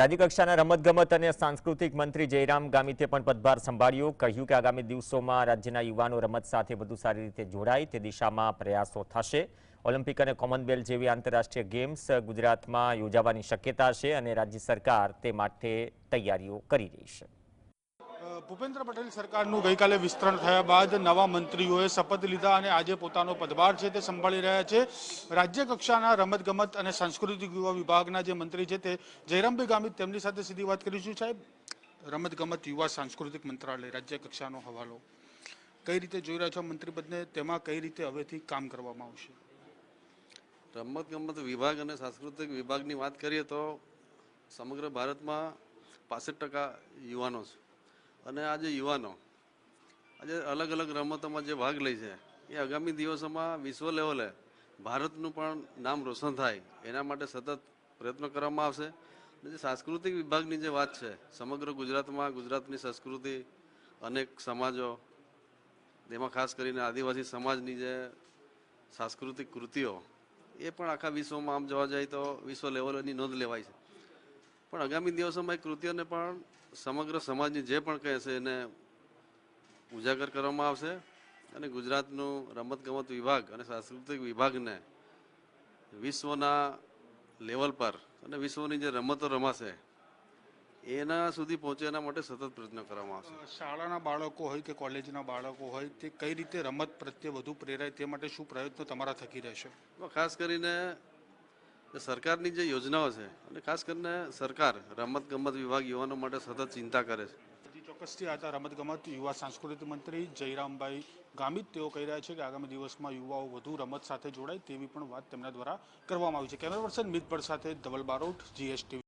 રાજ્યકક્ષાના રમતગમત અને સાંસ્કૃતિક મંત્રી જયરામ ગામિતે પણ પદભાર સંભાળ્યો। કહ્યું કે આગામી દિવસોમાં રાજ્યના યુવાનો રમત સાથે વધુ સારી રીતે જોડાય તે દિશામાં પ્રયાસો થશે। ઓલિમ્પિક અને કોમનવેલ્થ જેવી આંતરરાષ્ટ્રીય ગેમ્સ ગુજરાતમાં યોજાવાની શક્યતા છે અને રાજ્ય સરકાર તે માટે તૈયારીઓ કરી રહી છે। ભૂપેન્દ્ર પટેલ સરકારનું ગઈકાલે વિસ્તરણ થયા બાદ નવા મંત્રીઓએ શપથ લીધા અને આજે પોતાનો પદભાર છે તે સંભાળી રહ્યા છે। રાજ્ય કક્ષાના રમતગમત અને સાંસ્કૃતિક યુવા વિભાગના જે મંત્રી છે તે જયરામભાઈ ગામિત, તેમની સાથે સીધી વાત કરીશું। સાહેબ, રમતગમત યુવા સાંસ્કૃતિક મંત્રાલય રાજ્ય કક્ષાનો હવાલો કઈ રીતે જોઈ રહ્યા છો મંત્રીપદને, તેમાં કઈ રીતે હવેથી કામ કરવામાં આવશે? રમતગમત વિભાગ અને સાંસ્કૃતિક વિભાગની વાત કરીએ તો સમગ્ર ભારતમાં 65% યુવાનો છે અને આ જે યુવાનો આજે અલગ અલગ રમતોમાં જે ભાગ લે છે એ આગામી દિવસોમાં વિશ્વ લેવલે ભારતનું પણ નામ રોશન થાય એના માટે સતત પ્રયત્નો કરવામાં આવશે। અને જે સાંસ્કૃતિક વિભાગની જે વાત છે, સમગ્ર ગુજરાતમાં ગુજરાતની સંસ્કૃતિ, અનેક સમાજો, એમાં ખાસ કરીને આદિવાસી સમાજની જે સાંસ્કૃતિક કૃતિઓ એ પણ આખા વિશ્વમાં આમ જોવા જાય તો વિશ્વ લેવલની નોંધ લેવાય છે। પણ આગામી દિવસોમાં એ કૃતિઓને પણ સમગ્ર સમાજની જે પણ કહે છે એને ઉજાગર કરવામાં આવશે અને ગુજરાતનું રમતગમત વિભાગ અને સાંસ્કૃતિક વિભાગને વિશ્વના લેવલ પર અને વિશ્વની જે રમતો રમાશે એના સુધી પહોંચે એના માટે સતત પ્રયત્નો કરવામાં આવશે। શાળાના બાળકો હોય કે કોલેજના બાળકો હોય તે કઈ રીતે રમત પ્રત્યે વધુ પ્રેરાય તે માટે શું પ્રયત્નો તમારા થકી રહેશે? ખાસ કરીને સરકારની જે યોજનાઓ છે અને ખાસ કરીને સરકાર રમતગમત વિભાગ યુવાનો માટે સતત ચિંતા કરે છે। ચોક્કસથી હતા રમતગમત યુવા સાંસ્કૃતિક મંત્રી જયરામભાઈ ગામિત। તેઓ કહી રહ્યા છે કે આગામી દિવસમાં યુવાઓ વધુ રમત સાથે જોડાય તેવી પણ વાત તેમના દ્વારા કરવામાં આવી છે। કેમેરા પર્સન મિત ભટ્ટ સાથે ધવલ બારોટ, GSTV।